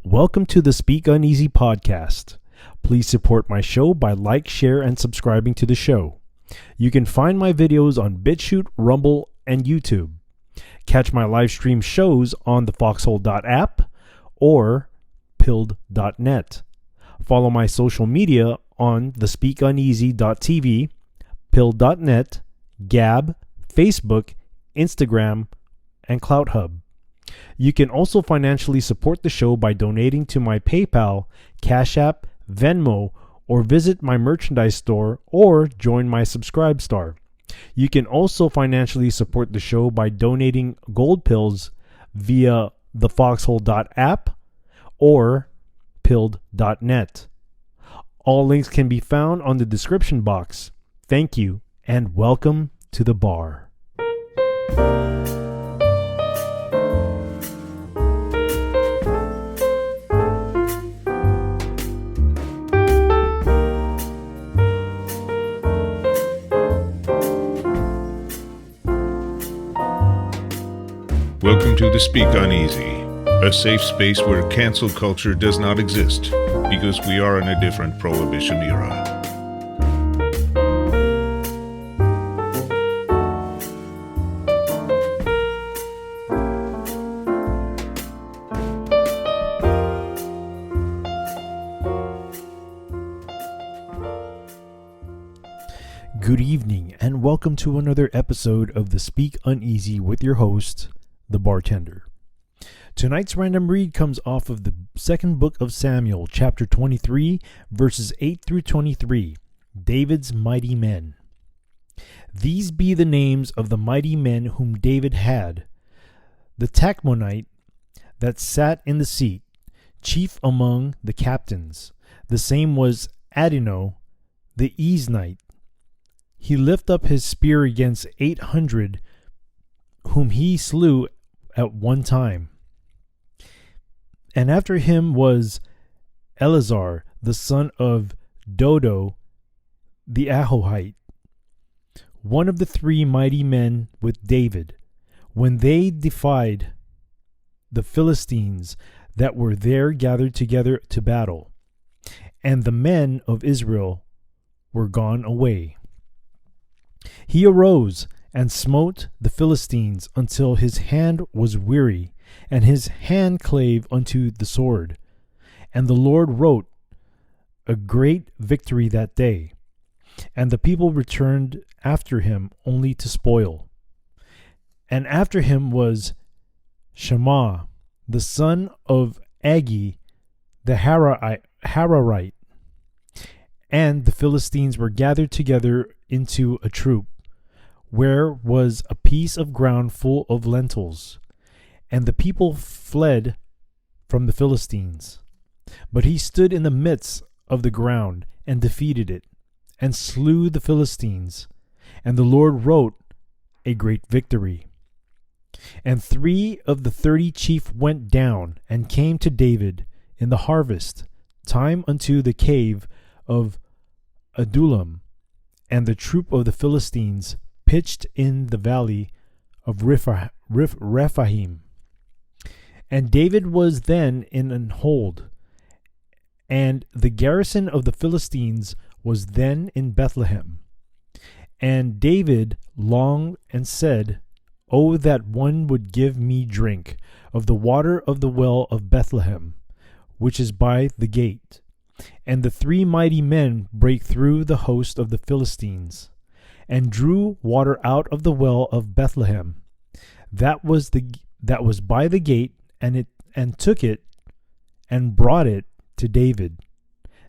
Welcome to the Speak Uneasy podcast. Please support my show by like, share, and subscribing to the show. You can find my videos on BitChute, Rumble, and YouTube. Catch my live stream shows on the foxhole.app or pilled.net. Follow my social media on the speakuneasy.tv, pilled.net, Gab, Facebook, Instagram, and CLOUTHUB. You can also financially support the show by donating to my PayPal, Cash App, Venmo, or visit my merchandise store or join my Subscribe Star. You can also financially support the show by donating gold pills via the foxhole.app or pilled.net. All links can be found on the description box. Thank you and welcome to the bar. Welcome to the Speak Uneasy, a safe space where cancel culture does not exist because we are in a different prohibition era. Good evening and welcome to another episode of the Speak Uneasy with your host, the bartender. Tonight's random read comes off of the second book of Samuel, chapter 23, verses 8 through 23, David's mighty men. These be the names of the mighty men whom David had: the Tachmonite that sat in the seat, chief among the captains. The same was Adino, the Eznite. He lifted up his spear against 800, whom he slew at one time. And after him was Eleazar, the son of Dodo, the Ahohite, one of the three mighty men with David, when they defied the Philistines that were there gathered together to battle. And the men of Israel were gone away. He arose and smote the Philistines until his hand was weary, and his hand clave unto the sword. And the Lord wrote a great victory that day, and the people returned after him only to spoil. And after him was Shammah, the son of Agi, the Hararite. And the Philistines were gathered together into a troop, where was a piece of ground full of lentils. And the people fled from the Philistines. But he stood in the midst of the ground and defeated it, and slew the Philistines. And the Lord wrote a great victory. And 3 of the 30 chief went down and came to David in the harvest time unto the cave of Adullam. And the troop of the Philistines pitched in the valley of Rephaim. And David was then in an hold, and the garrison of the Philistines was then in Bethlehem. And David longed and said, "Oh, that one would give me drink of the water of the well of Bethlehem, which is by the gate." And the 3 mighty men brake through the host of the Philistines, and drew water out of the well of Bethlehem, that was by the gate, and took it, and brought it to David.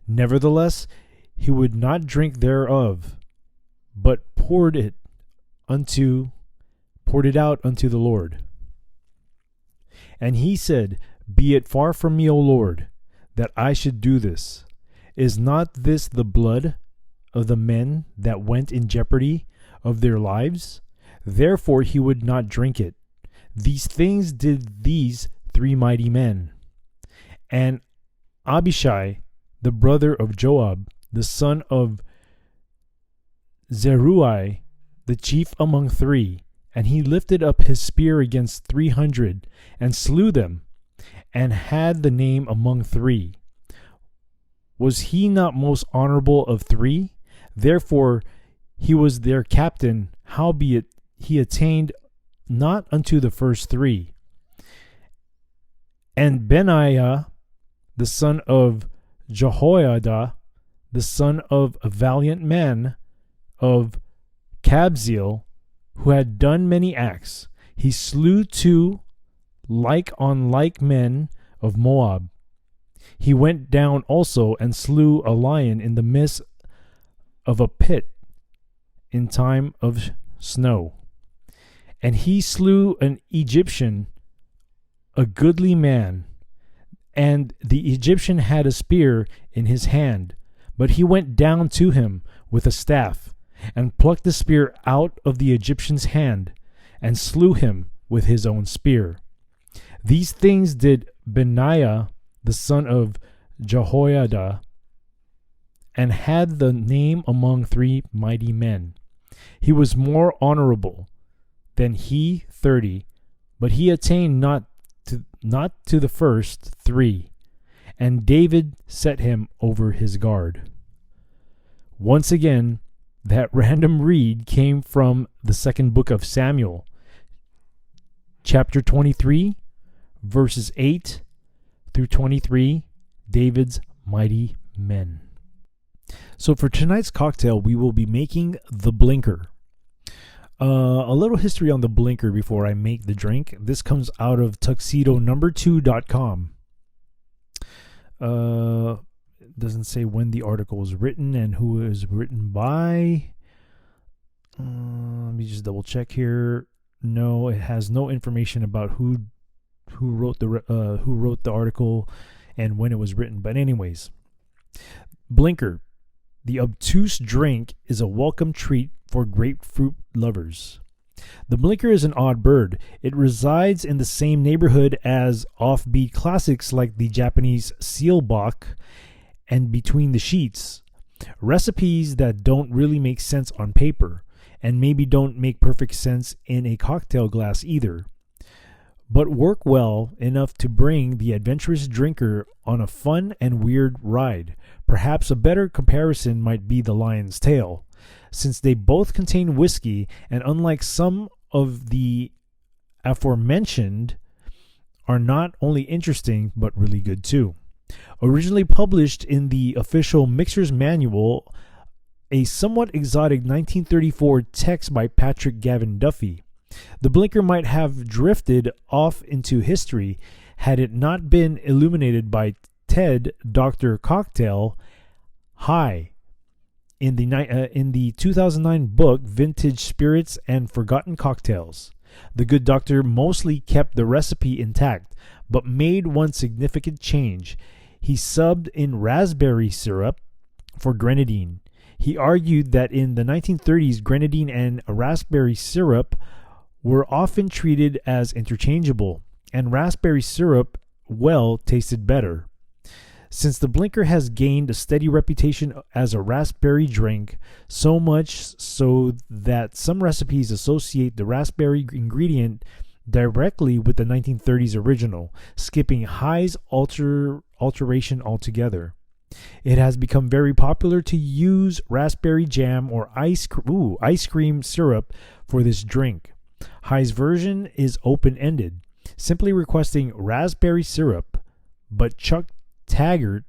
Nevertheless, he would not drink thereof, but poured it out unto the Lord. And he said, "Be it far from me, O Lord, that I should do this. Is not this the blood of the men that went in jeopardy of their lives?" Therefore he would not drink it. These things did these 3 mighty men. And Abishai, the brother of Joab, the son of Zeruiah, the chief among 3, and he lifted up his spear against 300, and slew them. and had the name among three. Was he not most honorable of three? Therefore he was their captain, howbeit he attained not unto the first three. And Benaiah, the son of Jehoiada, the son of a valiant man of Kabzeel, who had done many acts, he slew two like on like men of Moab. He went down also and slew a lion in the midst of a pit in time of snow. And he slew an Egyptian, a goodly man, and the Egyptian had a spear in his hand, but he went down to him with a staff, and plucked the spear out of the Egyptian's hand, and slew him with his own spear. These things did Benaiah the son of Jehoiada, and had the name among three mighty men. He was more honorable than he 30, but he attained not to the first three, and David set him over his guard. Once again, that random read came from the second book of Samuel, chapter 23, verses 8 through 23, David's mighty men. So for tonight's cocktail, we will be making the blinker. A little history on the blinker before I make the drink. This comes out of tuxedonumber2.com. Doesn't say when the article was written and who it was written by. Let me just double check here. No, it has no information about who wrote the article and when it was written. But anyways, blinker, the obtuse drink, is a welcome treat for grapefruit lovers. The blinker is an odd bird. It resides in the same neighborhood as offbeat classics like the Japanese sealbach and Between the Sheets, recipes that don't really make sense on paper and maybe don't make perfect sense in a cocktail glass either, but work well enough to bring the adventurous drinker on a fun and weird ride. Perhaps a better comparison might be the lion's tail, since they both contain whiskey, and unlike some of the aforementioned, are not only interesting but really good too. Originally published in the official MITCHERS manual, a somewhat exotic 1934 text by Patrick Gavin Duffy, the blinker might have drifted off into history had it not been illuminated by Ted Dr. Cocktail High in the 2009 book Vintage Spirits and Forgotten Cocktails. The good doctor mostly kept the recipe intact, but made one significant change. He subbed in raspberry syrup for grenadine. He argued that in the 1930s, grenadine and raspberry syrup were often treated as interchangeable, and raspberry syrup, well, tasted better. Since the blinker has gained a steady reputation as a raspberry drink, so much so that some recipes associate the raspberry ingredient directly with the 1930s original, skipping High's alteration altogether. It has become very popular to use raspberry jam or ice cream syrup for this drink. High's version is open-ended, simply requesting raspberry syrup, but Chuck Taggart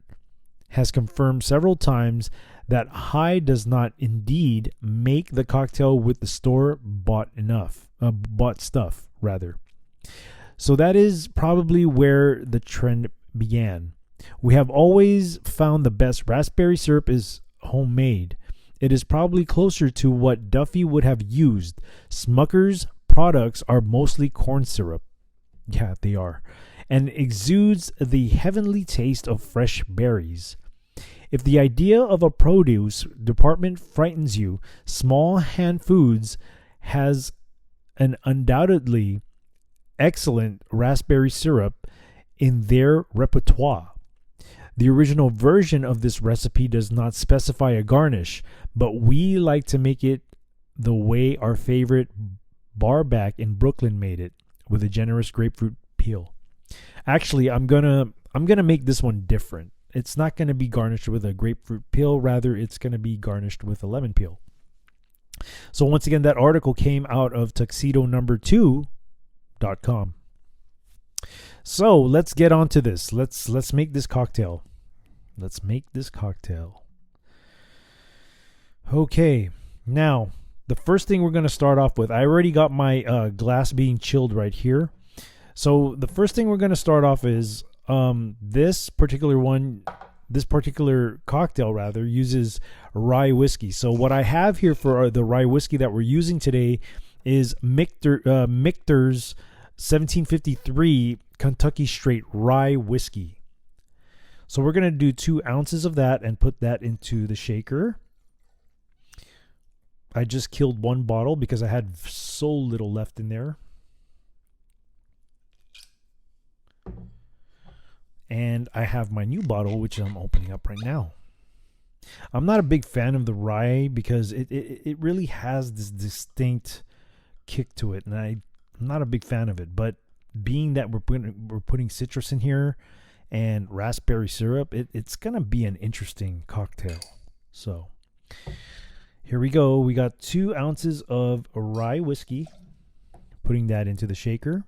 has confirmed several times that High does not indeed make the cocktail with the store-bought stuff. So that is probably where the trend began. We have always found the best raspberry syrup is homemade. It is probably closer to what Duffy would have used. Smucker's products are mostly corn syrup. Yeah, they are. And exudes the heavenly taste of fresh berries. If the idea of a produce department frightens you, Small Hand Foods has an undoubtedly excellent raspberry syrup in their repertoire. The original version of this recipe does not specify a garnish, but we like to make it the way our favorite barback in Brooklyn made it, with a generous grapefruit peel. Actually, I'm gonna make this one different. It's not gonna be garnished with a grapefruit peel. Rather, it's gonna be garnished with a lemon peel. So once again, that article came out of tuxedo2.com. So let's get on to this. Let's make this cocktail. Let's make this cocktail. Okay, now the first thing we're going to start off with, I already got my glass being chilled right here. So the first thing we're going to start off is this particular cocktail rather uses rye whiskey. So what I have here for the rye whiskey that we're using today is MITCHERS 1753 Kentucky Straight Rye Whiskey. So we're going to do 2 ounces of that and put that into the shaker. I just killed 1 bottle because I had so little left in there. And I have my new bottle, which I'm opening up right now. I'm not a big fan of the rye because it really has this distinct kick to it, and I'm not a big fan of it. But being that we're putting citrus in here and raspberry syrup, it's gonna be an interesting cocktail. So here we go. We got 2 ounces of rye whiskey. Putting that into the shaker.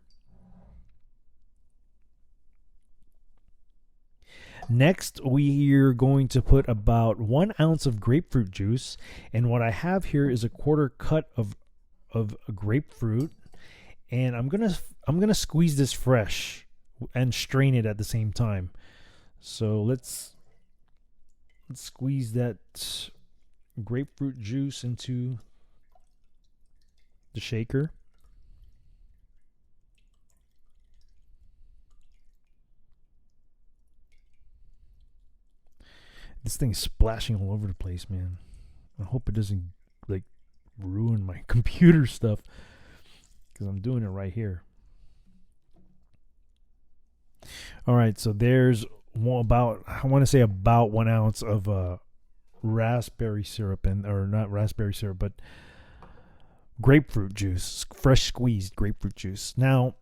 Next, we're going to put about 1 ounce of grapefruit juice, and what I have here is a 1/4 cut of grapefruit, and I'm gonna squeeze this fresh and strain it at the same time. So let's squeeze that grapefruit juice into the shaker. This thing's splashing all over the place, man. I hope it doesn't like ruin my computer stuff because I'm doing it right here. All right, so there's about 1 ounce of raspberry syrup, or not raspberry syrup, but grapefruit juice, fresh squeezed grapefruit juice. Now,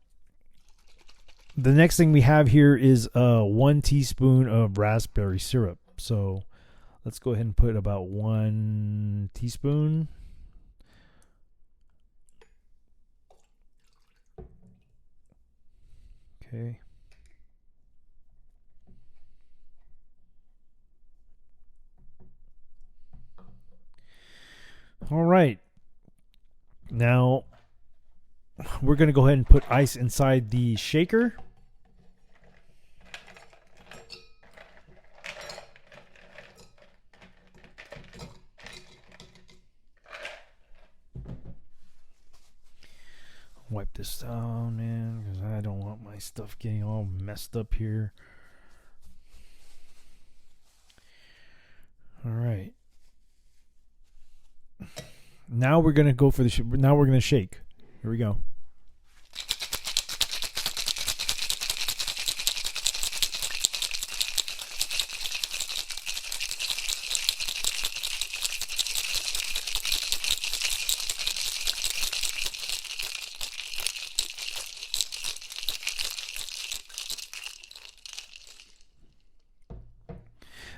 the next thing we have here is 1 teaspoon of raspberry syrup. So let's go ahead and put about 1 teaspoon. Okay. All right. Now we're going to go ahead and put ice inside the shaker. Wipe this down, man, because I don't want my stuff getting all messed up here. All right. Now we're gonna go for the. Now we're gonna shake. Here we go.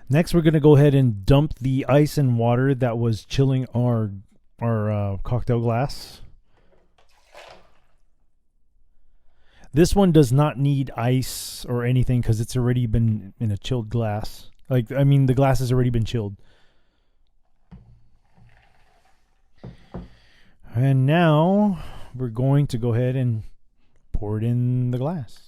Next, we're going to go ahead and dump the ice and water that was chilling our cocktail glass. This one does not need ice or anything because it's already been in a chilled glass. The glass has already been chilled. And now we're going to go ahead and pour it in the glass.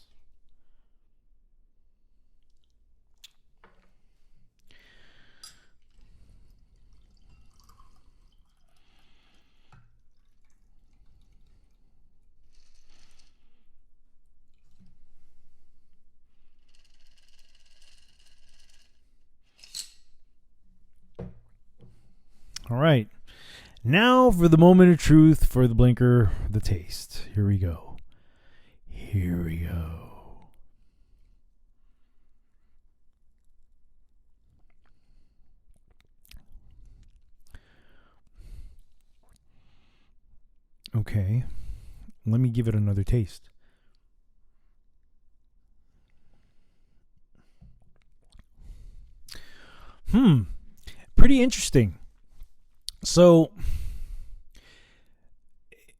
All right. Now for the moment of truth, for the blinker, the taste. Here we go. Here we go. Okay. Let me give it another taste. Pretty interesting. So,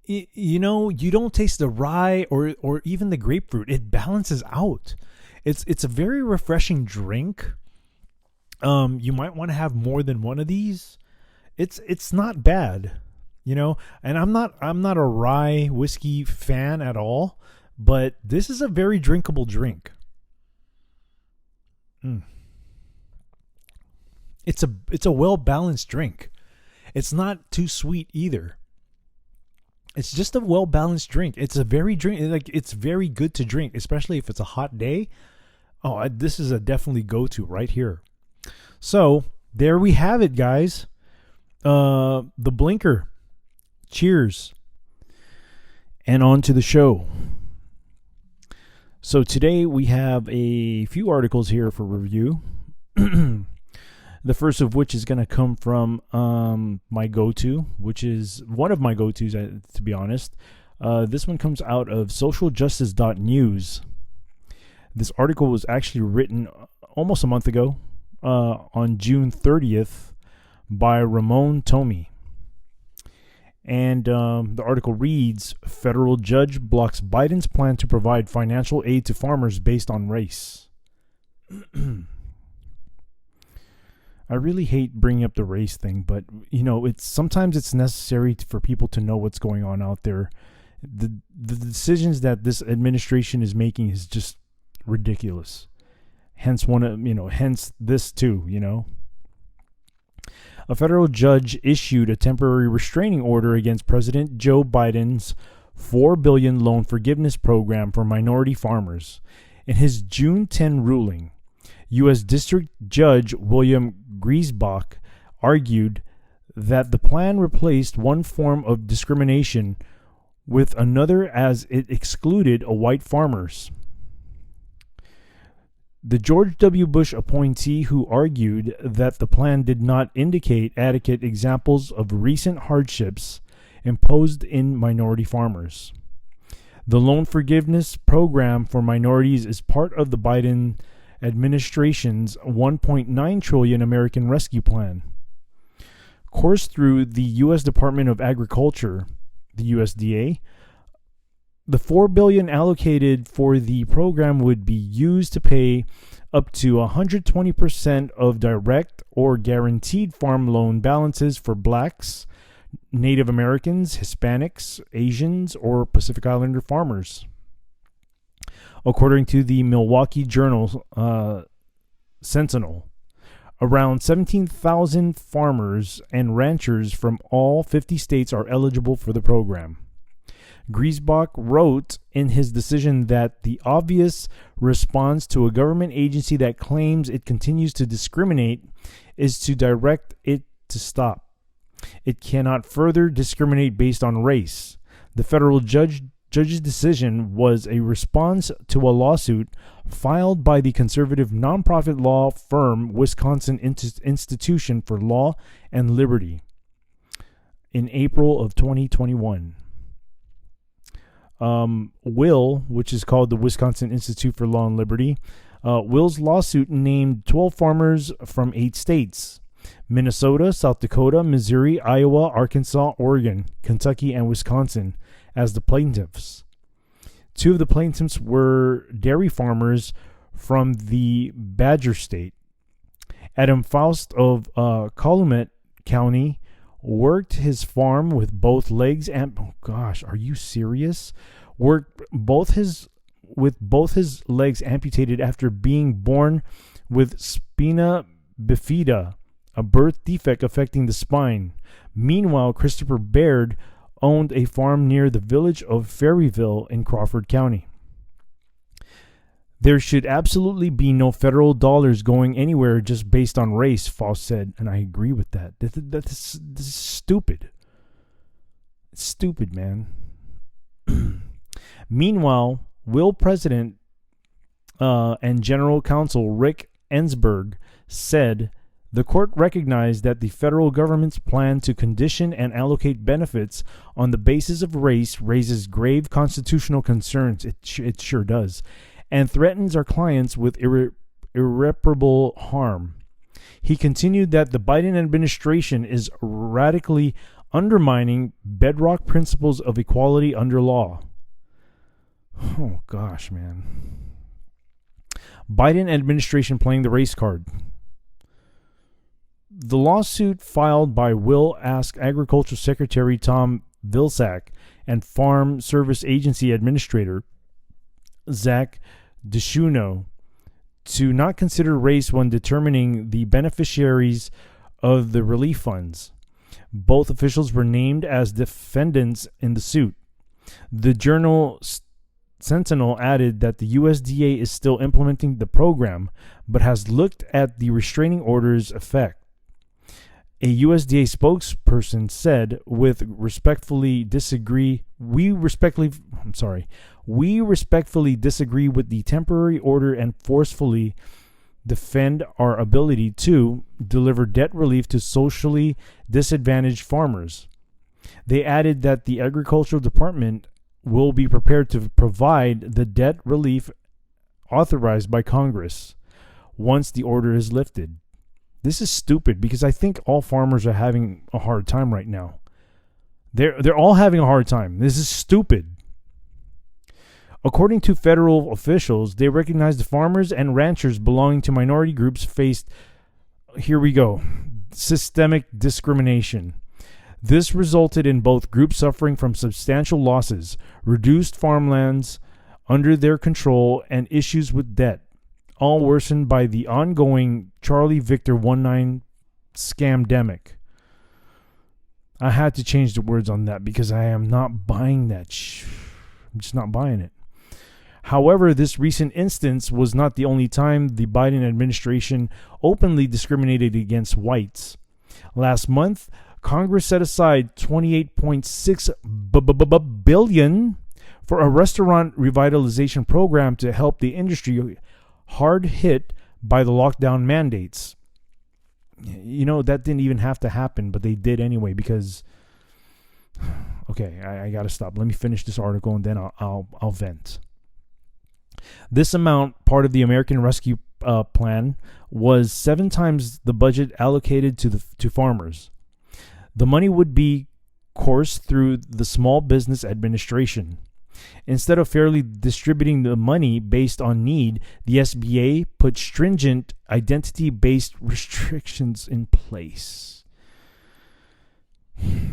you don't taste the rye or even the grapefruit. It balances out. It's a very refreshing drink. You might want to have more than one of these. It's not bad, and I'm not a rye whiskey fan at all, but this is a very drinkable drink. It's a well-balanced drink. It's not too sweet either. It's just a well-balanced drink. It's it's very good to drink, especially if it's a hot day. Oh, this is a definitely go-to right here. So there we have it, guys. The blinker. Cheers. And on to the show. So today we have a few articles here for review. The first of which is going to come from my go-to, which is one of my go-tos, to be honest. This one comes out of socialjustice.news. This article was actually written almost a month ago, on June 30th, by Ramon Tomei. And the article reads, Federal judge blocks Biden's plan to provide financial aid to farmers based on race. I really hate bringing up the race thing, but sometimes it's necessary for people to know what's going on out there. The decisions that this administration is making is just ridiculous. Hence hence this too, A federal judge issued a temporary restraining order against President Joe Biden's $4 billion loan forgiveness program for minority farmers. In his June 10 ruling, U.S. District Judge William Griesbach argued that the plan replaced one form of discrimination with another as it excluded white farmers. The George W. Bush appointee who argued that the plan did not indicate adequate examples of recent hardships imposed in minority farmers. The loan forgiveness program for minorities is part of the Biden administration's $1.9 trillion American Rescue Plan. Coursed through the U.S. Department of Agriculture, the USDA, the $4 billion allocated for the program would be used to pay up to 120% of direct or guaranteed farm loan balances for blacks, Native Americans, Hispanics, Asians, or Pacific Islander farmers. According to the Milwaukee Journal Sentinel, around 17,000 farmers and ranchers from all 50 states are eligible for the program. Griesbach wrote in his decision that the obvious response to a government agency that claims it continues to discriminate is to direct it to stop. It cannot further discriminate based on race. The federal judge's decision was a response to a lawsuit filed by the conservative nonprofit law firm Wisconsin Institution for Law and Liberty in April of 2021. Will, which is called the Wisconsin Institute for Law and Liberty, Will's lawsuit named 12 farmers from 8 states: Minnesota, South Dakota, Missouri, Iowa, Arkansas, Oregon, Kentucky, and Wisconsin as the plaintiffs. 2 of the plaintiffs were dairy farmers from the Badger State. Adam Faust of Calumet County worked his farm with both legs oh gosh, are you serious? Worked with both his legs amputated after being born with spina bifida, a birth defect affecting the spine. Meanwhile, Christopher Baird owned a farm near the village of Ferryville in Crawford County. There should absolutely be no federal dollars going anywhere just based on race, Faust said, and I agree with that. This is stupid. It's stupid, man. Meanwhile, Will President and General Counsel Rick Ensberg said the court recognized that the federal government's plan to condition and allocate benefits on the basis of race raises grave constitutional concerns. It sure does. And threatens our clients with irreparable harm. He continued that the Biden administration is radically undermining bedrock principles of equality under law. Oh, gosh, man. Biden administration playing the race card. The lawsuit filed by Will asked Agriculture Secretary Tom Vilsack and Farm Service Agency Administrator Zach DeShuno to not consider race when determining the beneficiaries of the relief funds. Both officials were named as defendants in the suit. The Journal Sentinel added that the USDA is still implementing the program, but has looked at the restraining order's effect. A USDA spokesperson said, we respectfully disagree with the temporary order and forcefully defend our ability to deliver debt relief to socially disadvantaged farmers. They added that the Agricultural Department will be prepared to provide the debt relief authorized by Congress once the order is lifted. This is stupid because I think all farmers are having a hard time right now. They're all having a hard time. This is stupid. According to federal officials, they recognize the farmers and ranchers belonging to minority groups faced, here we go, systemic discrimination. This resulted in both groups suffering from substantial losses, reduced farmlands under their control, and issues with debt, all worsened by the ongoing Charlie Victor 19 scamdemic. I had to change the words on that because I am not buying that. I'm just not buying it. However, this recent instance was not the only time the Biden administration openly discriminated against whites. Last month, Congress set aside $28.6 billion for a restaurant revitalization program to help the industry hard hit by the lockdown mandates. You know, that didn't even have to happen, but they did anyway because... Okay, I got to stop. Let me finish this article and then I'll vent. This amount, part of the American Rescue Plan, was 7 times the budget allocated to farmers. The money would be coursed through the Small Business Administration. Instead of fairly distributing the money based on need, the SBA put stringent identity-based restrictions in place.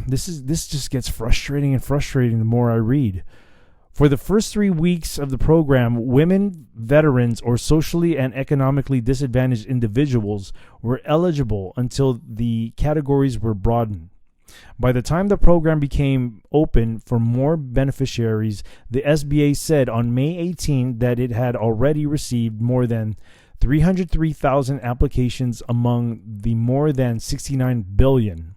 This just gets frustrating the more I read. For the first 3 weeks of the program, women, veterans, or socially and economically disadvantaged individuals were eligible until the categories were broadened. By the time the program became open for more beneficiaries, the SBA said on May 18 that it had already received more than 303,000 applications among the more than 69 billion.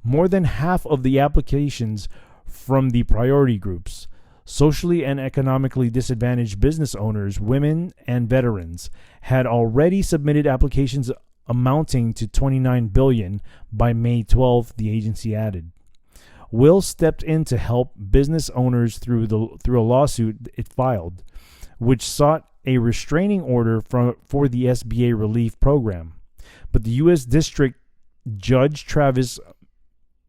More than half of the applications from the priority groups, socially and economically disadvantaged business owners, women, and veterans, had already submitted applications amounting to 29 billion by May 12th, the agency added. Will stepped in to help business owners through a lawsuit it filed, which sought a restraining order for the SBA relief program. But the U.S. District Judge Travis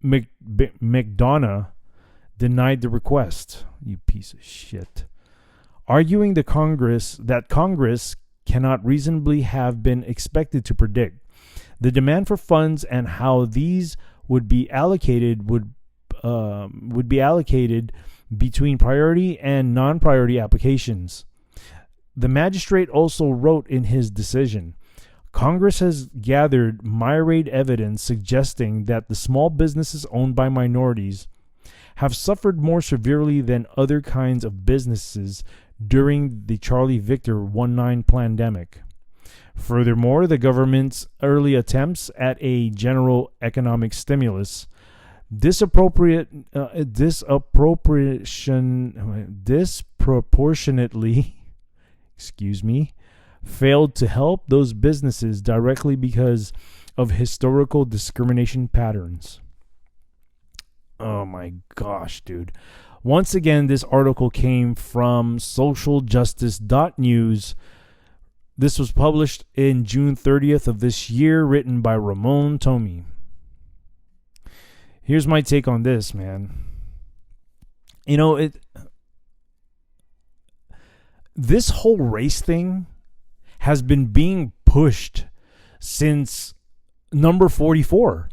McDonough denied the request. You piece of shit. Arguing that Congress cannot reasonably have been expected to predict the demand for funds and how these would be allocated between priority and non-priority applications. The magistrate also wrote in his decision, Congress has gathered myriad evidence suggesting that the small businesses owned by minorities have suffered more severely than other kinds of businesses during the Charlie Victor 19 pandemic. Furthermore, the government's early attempts at a general economic stimulus disproportionately failed to help those businesses directly because of historical discrimination patterns. Oh my gosh, dude. Once again, this article came from socialjustice.news. This was published in June 30th of this year, written by Ramon Tomei. Here's my take on this, man. You know, this whole race thing has been being pushed since number 44.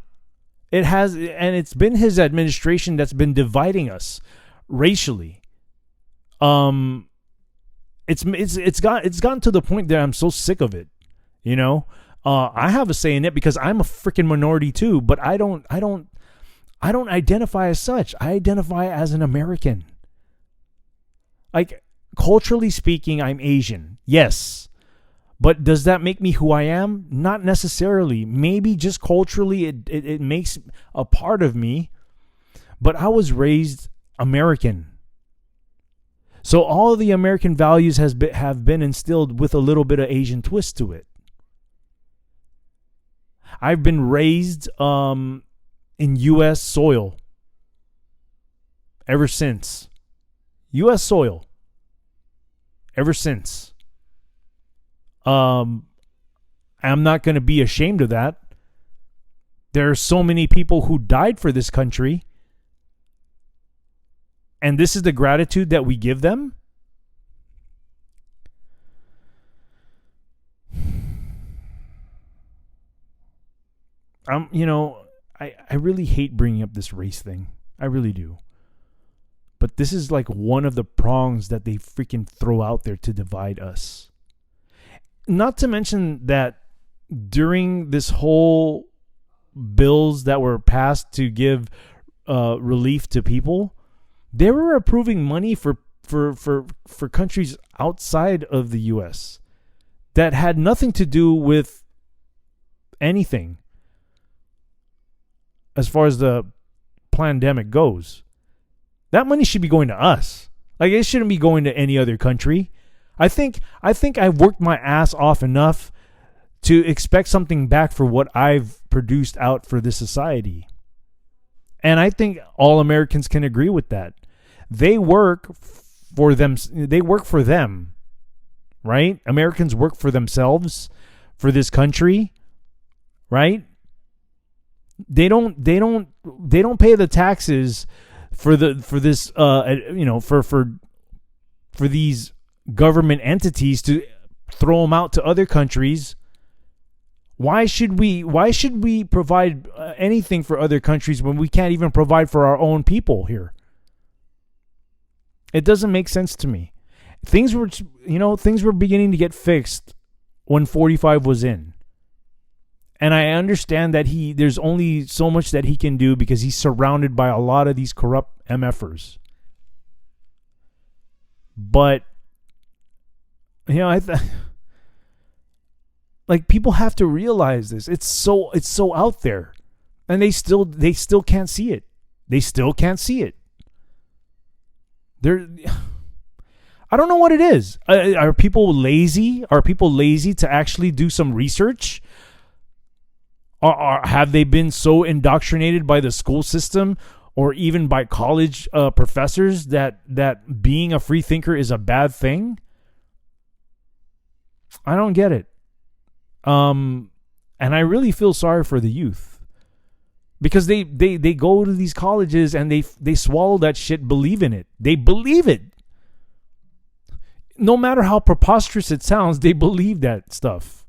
It has, and it's been his administration that's been dividing us racially. It's gotten to the point that I'm so sick of it. You know, I have a say in it because I'm a freaking minority too, but I don't identify as such. I identify as an American. Like, culturally speaking, I'm Asian. Yes. But does that make me who I am? Not necessarily. Maybe just culturally it makes a part of me. But I was raised American. So all of the American values have been instilled with a little bit of Asian twist to it. I've been raised in U.S. soil ever since. U.S. soil ever since. I'm not going to be ashamed of that. There are so many people who died for this country. And this is the gratitude that we give them. I really hate bringing up this race thing. I really do. But this is like one of the prongs that they freaking throw out there to divide us. Not to mention that during this whole bills that were passed to give relief to people, they were approving money for countries outside of the U.S. that had nothing to do with anything as far as the pandemic goes. That money should be going to us. Like, it shouldn't be going to any other country. I think I've worked my ass off enough to expect something back for what I've produced out for this society. And I think all Americans can agree with that. They work for them. They work for them, right? Americans work for themselves, for this country, right? They don't pay the taxes for these government entities to throw them out to other countries. Why should we provide anything for other countries when we can't even provide for our own people here? It doesn't make sense to me. Things were beginning to get fixed when 45 was in. And I understand that there's only so much that he can do because he's surrounded by a lot of these corrupt MFers. But like, people have to realize this. It's so out there, and they still can't see it. They still can't see it. I don't know what it is. Are people lazy? Are people lazy to actually do some research? Or have they been so indoctrinated by the school system or even by college professors that being a free thinker is a bad thing? I don't get it. And I really feel sorry for the youth, because they go to these colleges and they swallow that shit, believe in it. They believe it. No matter how preposterous it sounds, they believe that stuff.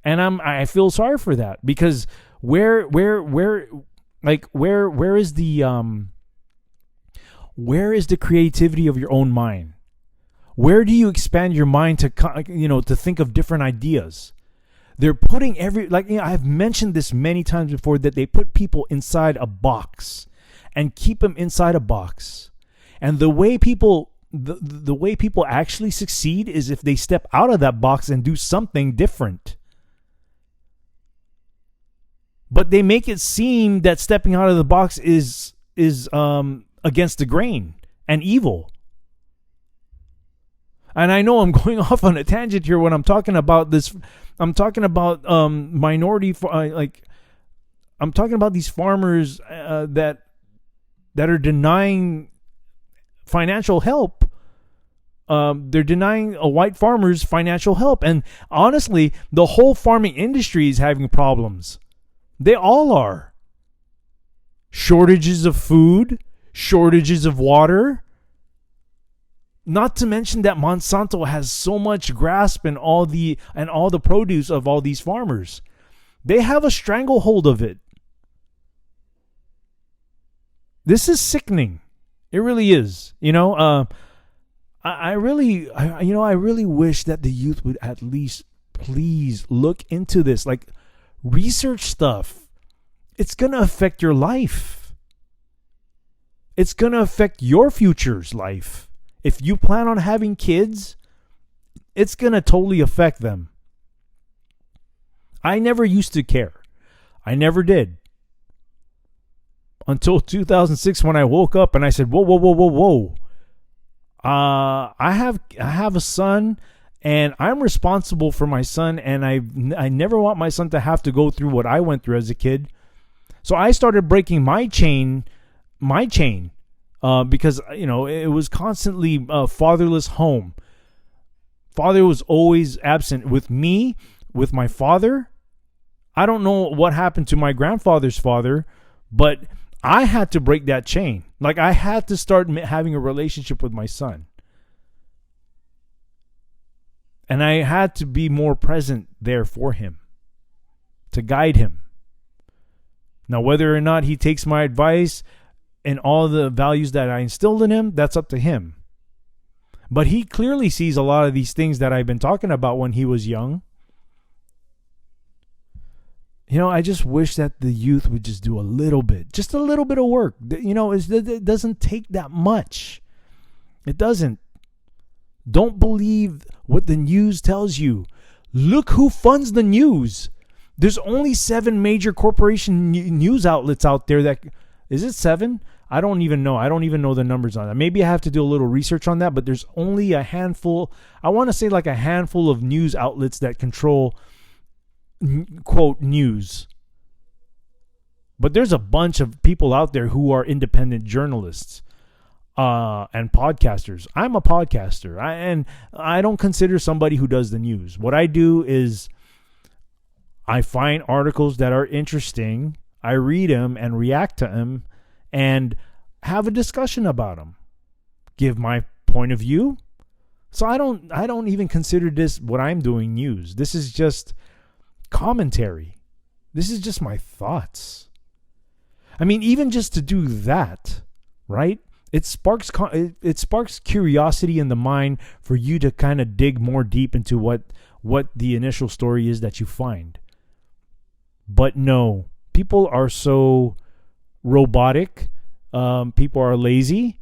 And I feel sorry for that, because where is the creativity of your own mind? Where do you expand your mind to think of different ideas? They're putting I've mentioned this many times before, that they put people inside a box and keep them inside a box. And the way people actually succeed is if they step out of that box and do something different. But they make it seem that stepping out of the box is against the grain and evil. And I know I'm going off on a tangent here when I'm talking about this. I'm talking about minority, I'm talking about these farmers that are denying financial help they're denying white farmers financial help. And honestly, the whole farming industry is having problems. They all are. Shortages of food, shortages of water. Not to mention that Monsanto has so much grasp in all the produce of all these farmers. They have a stranglehold of it. This is sickening. It really is. I really wish that the youth would at least please look into this. Like, research stuff. It's going to affect your life. It's going to affect your future's life. If you plan on having kids, it's going to totally affect them. I never used to care. I never did. Until 2006 when I woke up and I said, whoa. I have a son, and I'm responsible for my son, and I never want my son to have to go through what I went through as a kid. So I started breaking my chain, because it was constantly fatherless home. Father was always absent with me, with my father. I don't know what happened to my grandfather's father, but I had to break that chain. Like, I had to start having a relationship with my son. And I had to be more present there for him, to guide him. Now, whether or not he takes my advice and all the values that I instilled in him, that's up to him. But he clearly sees a lot of these things that I've been talking about when he was young. I just wish that the youth would just do a little bit of work. It doesn't take that much. It doesn't. Don't believe what the news tells you. Look who funds the news. There's only 7 major corporation news outlets out there that... Is it 7? I don't even know. I don't even know the numbers on that. Maybe I have to do a little research on that, but there's only a handful. I want to say like a handful of news outlets that control, quote, news. But there's a bunch of people out there who are independent journalists and podcasters. I'm a podcaster, and I don't consider somebody who does the news. What I do is I find articles that are interesting. I read them and react to them and have a discussion about them. Give my point of view. So I don't even consider this what I'm doing news. This is just commentary. This is just my thoughts. I mean, even just to do that, right? It sparks curiosity in the mind for you to kind of dig more deep into what the initial story is that you find. But no, people are so robotic. People are lazy,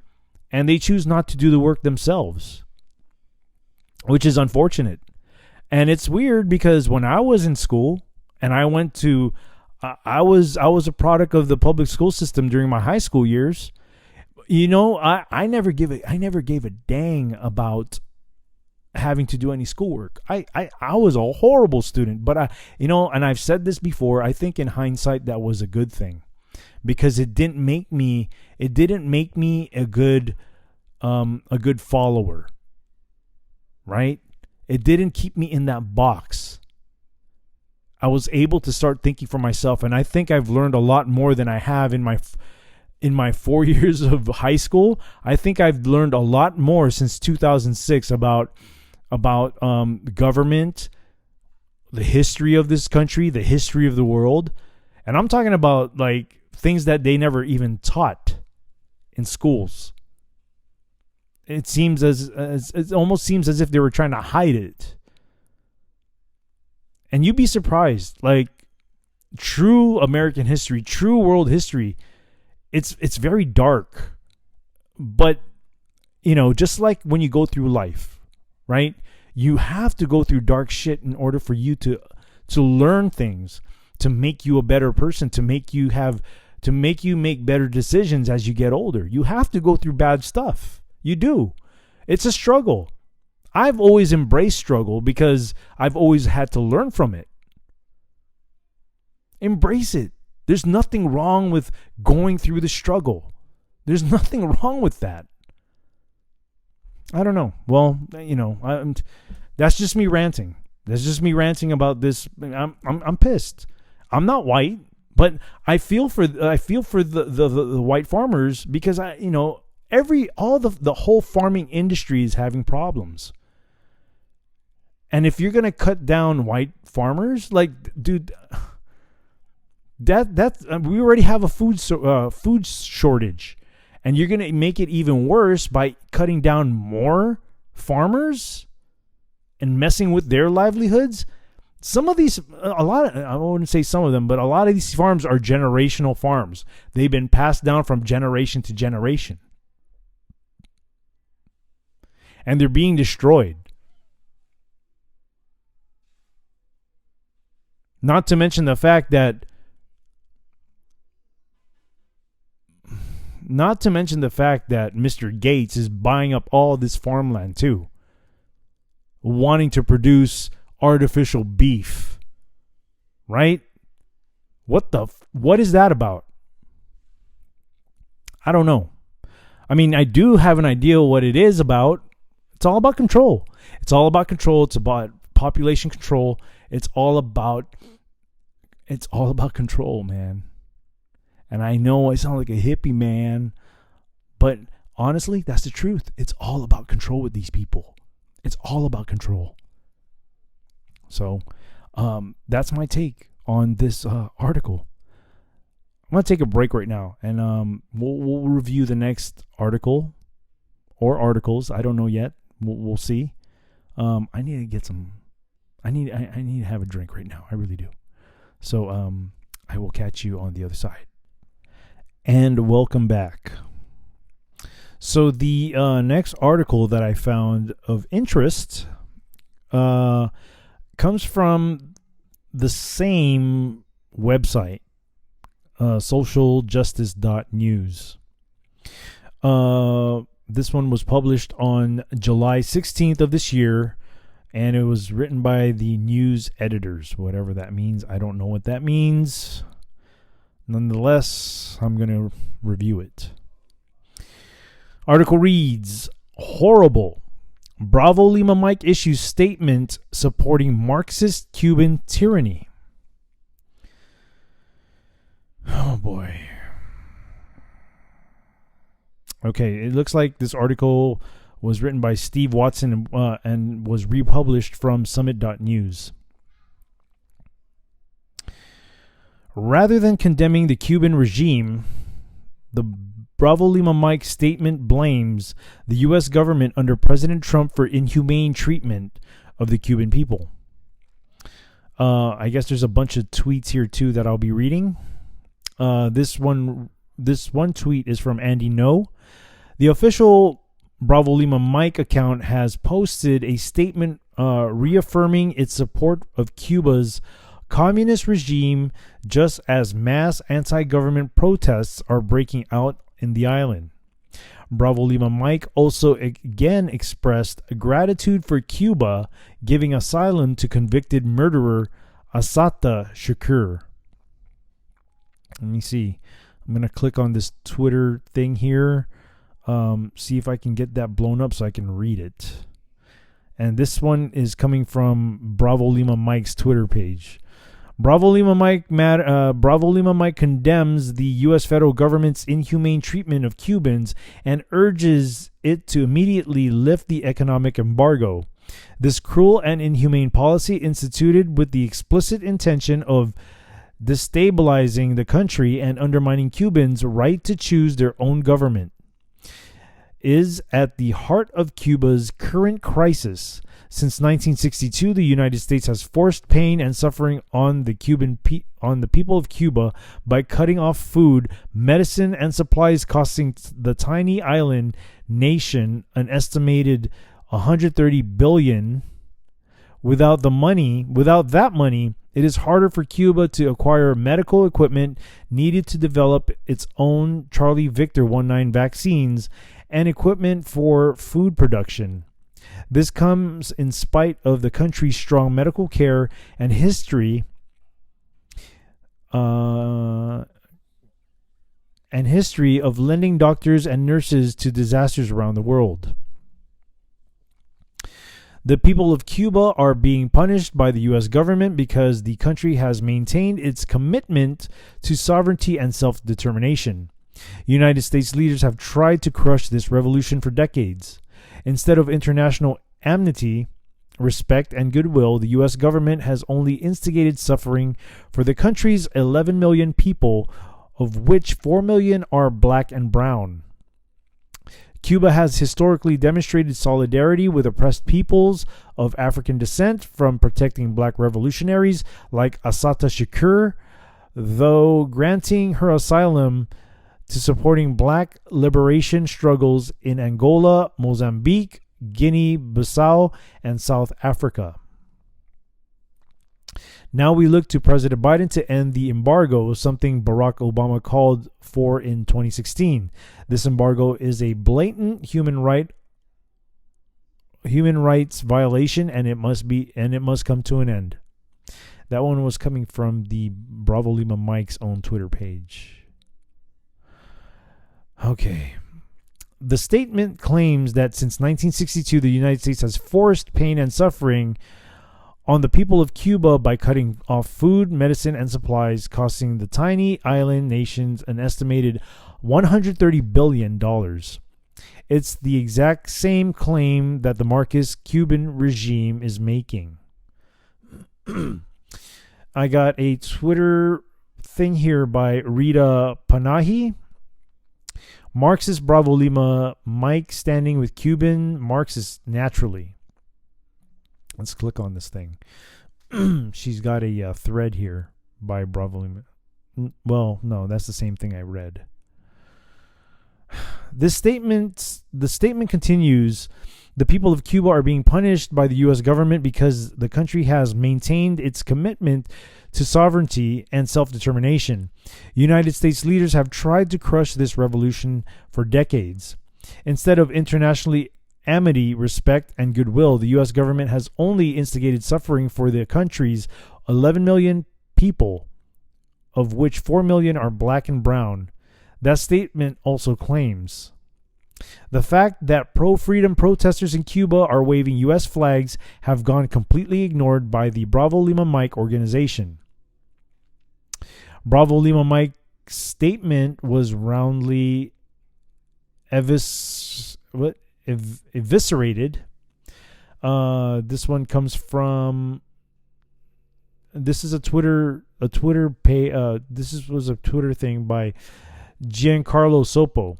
and they choose not to do the work themselves, which is unfortunate. And it's weird because when I was in school and I went to, I was a product of the public school system during my high school years. I never gave a dang about having to do any schoolwork. I was a horrible student, but and I've said this before, I think in hindsight that was a good thing, because it didn't make me a good follower. Right? It didn't keep me in that box. I was able to start thinking for myself, and I think I've learned a lot more than I have in my 4 years of high school. I think I've learned a lot more since 2006 about government, the history of this country, the history of the world. And I'm talking about like things that they never even taught in schools. It almost seems as if they were trying to hide it. And you'd be surprised, like true American history, true world history, it's very dark. But just like when you go through life, right? You have to go through dark shit in order for you to learn things, to make you a better person, to make you make better decisions as you get older. You have to go through bad stuff. You do. It's a struggle. I've always embraced struggle because I've always had to learn from it. Embrace it. There's nothing wrong with going through the struggle. There's nothing wrong with that. I don't know. Well, that's just me ranting. That's just me ranting about this. I'm pissed. I'm not white, but I feel for the white farmers because the whole farming industry is having problems. And if you're gonna cut down white farmers, like, dude, that's we already have a food shortage, and you're gonna make it even worse by cutting down more farmers and messing with their livelihoods. I wouldn't say some of them, but a lot of these farms are generational farms. They've been passed down from generation to generation, and they're being destroyed. Not to mention the fact that Mr. Gates is buying up all this farmland too, wanting to produce artificial beef. Right? What is that about? I don't know. I mean, I do have an idea what it is about. It's all about control. It's about population control. It's all about control, man. And I know I sound like a hippie, man, but honestly, that's the truth. It's all about control with these people. It's all about control. So, that's my take on this article. I'm gonna take a break right now, and we'll review the next article or articles. I don't know yet. We'll see. I need to get some. I need to have a drink right now. I really do. So, I will catch you on the other side. And welcome back. So the next article that I found of interest comes from the same website, socialjustice.news. This one was published on July 16th of this year, and it was written by the news editors, whatever that means. I don't know what that means. Nonetheless, I'm going to review it. Article reads, horrible. Bravo Lima Mike issues statement supporting Marxist Cuban tyranny. Oh boy. Okay, it looks like this article was written by Steve Watson and was republished from summit.news. Rather than condemning the Cuban regime, the Bravo Lima Mike statement blames the U.S. government under President Trump for inhumane treatment of the Cuban people. I guess there's a bunch of tweets here too that I'll be reading. This one tweet is from Andy No. The official Bravo Lima Mike account has posted a statement reaffirming its support of Cuba's communist regime, just as mass anti-government protests are breaking out in the island. Bravo Lima Mike also again expressed gratitude for Cuba giving asylum to convicted murderer Assata Shakur. Let me see. I'm going to click on this Twitter thing here. See if I can get that blown up so I can read it. And this one is coming from Bravo Lima Mike's Twitter page. Bravo Lima Mike condemns the U.S. federal government's inhumane treatment of Cubans and urges it to immediately lift the economic embargo. This cruel and inhumane policy, instituted with the explicit intention of destabilizing the country and undermining Cubans' right to choose their own government, is at the heart of Cuba's current crisis. Since 1962, the United States has forced pain and suffering on the people of Cuba by cutting off food, medicine, and supplies, costing the tiny island nation an estimated $130 billion. Without that money, it is harder for Cuba to acquire medical equipment needed to develop its own Charlie Victor 19 vaccines and equipment for food production. This comes in spite of the country's strong medical care and history of lending doctors and nurses to disasters around the world. The people of Cuba are being punished by the U.S. government because the country has maintained its commitment to sovereignty and self-determination. United States leaders have tried to crush this revolution for decades. Instead of international amity, respect, and goodwill, the U.S. government has only instigated suffering for the country's 11 million people, of which 4 million are black and brown. Cuba has historically demonstrated solidarity with oppressed peoples of African descent, from protecting black revolutionaries like Assata Shakur, though granting her asylum, to supporting black liberation struggles in Angola, Mozambique, Guinea-Bissau, and South Africa. Now we look to President Biden to end the embargo, something Barack Obama called for in 2016. This embargo is a blatant human rights violation, and it must come to an end. That one was coming from the Bravo Lima Mike's own Twitter page. Okay. The statement claims that since 1962, the United States has forced pain and suffering on the people of Cuba by cutting off food, medicine, and supplies, costing the tiny island nations an estimated $130 billion. It's the exact same claim that the Marxist Cuban regime is making. I got a Twitter thing here by Rita Panahi. Marxist Bravo Lima Mike standing with Cuban Marxists naturally. Let's click on this thing. She's got a thread here by Bravo Lima. Well, no, that's the same thing I read. The statement continues, the people of Cuba are being punished by the U.S. government because the country has maintained its commitment to sovereignty and self-determination. United States leaders have tried to crush this revolution for decades. Instead of internationally amity, respect, and goodwill, the U.S. government has only instigated suffering for the country's 11 million people, of which 4 million are black and brown. That statement also claims the fact that pro-freedom protesters in Cuba are waving U.S. flags have gone completely ignored by the Bravo Lima Mike organization. Bravo Lima Mike's statement was roundly eviscerated. This one comes from. This is a Twitter pay. Was a Twitter thing by Giancarlo Sopo,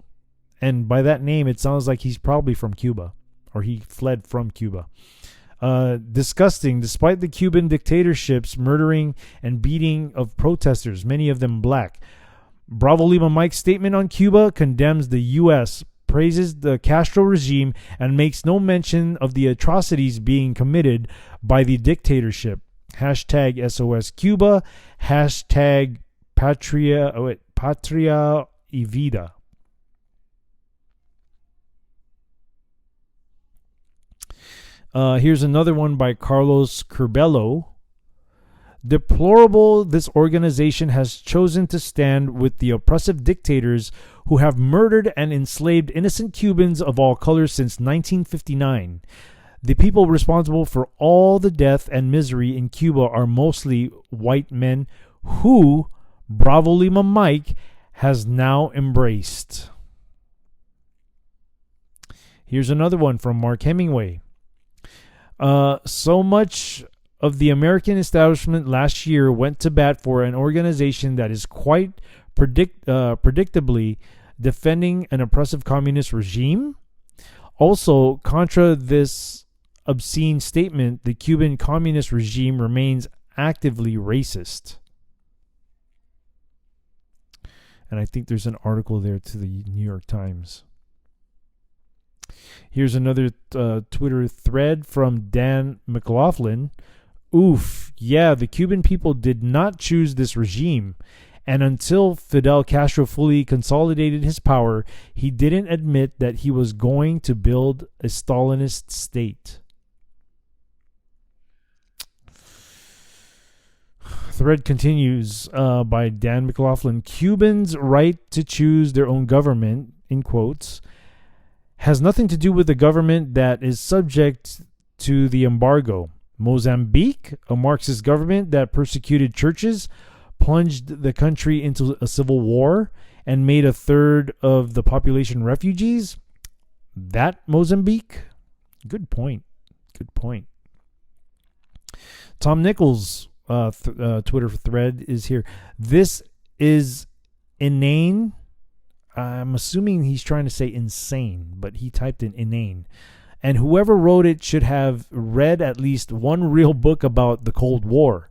and by that name, it sounds like he's probably from Cuba, or he fled from Cuba. Disgusting. Despite the Cuban dictatorship's murdering and beating of protesters, many of them black, Bravo Lima Mike's statement on Cuba condemns the U.S., praises the Castro regime, and makes no mention of the atrocities being committed by the dictatorship. Hashtag SOS Cuba. Hashtag Patria y Vida. Here's another one by Carlos Curbelo. Deplorable, this organization has chosen to stand with the oppressive dictators who have murdered and enslaved innocent Cubans of all colors since 1959. The people responsible for all the death and misery in Cuba are mostly white men who Bravo Lima Mike has now embraced. Here's another one from Mark Hemingway. So much of the American establishment last year went to bat for an organization that is quite predictably defending an oppressive communist regime. Also, contra this obscene statement, the Cuban communist regime remains actively racist. And I think there's an article there to the New York Times. Here's another Twitter thread from Dan McLaughlin. Oof, yeah, the Cuban people did not choose this regime. And until Fidel Castro fully consolidated his power, he didn't admit that he was going to build a Stalinist state. Thread continues by Dan McLaughlin. Cubans' right to choose their own government, in quotes, has nothing to do with the government that is subject to the embargo. Mozambique, a Marxist government that persecuted churches, plunged the country into a civil war and made a third of the population refugees. That Mozambique? Good point. Good point. Tom Nichols' Twitter thread is here. This is inane. I'm assuming he's trying to say insane, but he typed in inane. And whoever wrote it should have read at least one real book about the Cold War,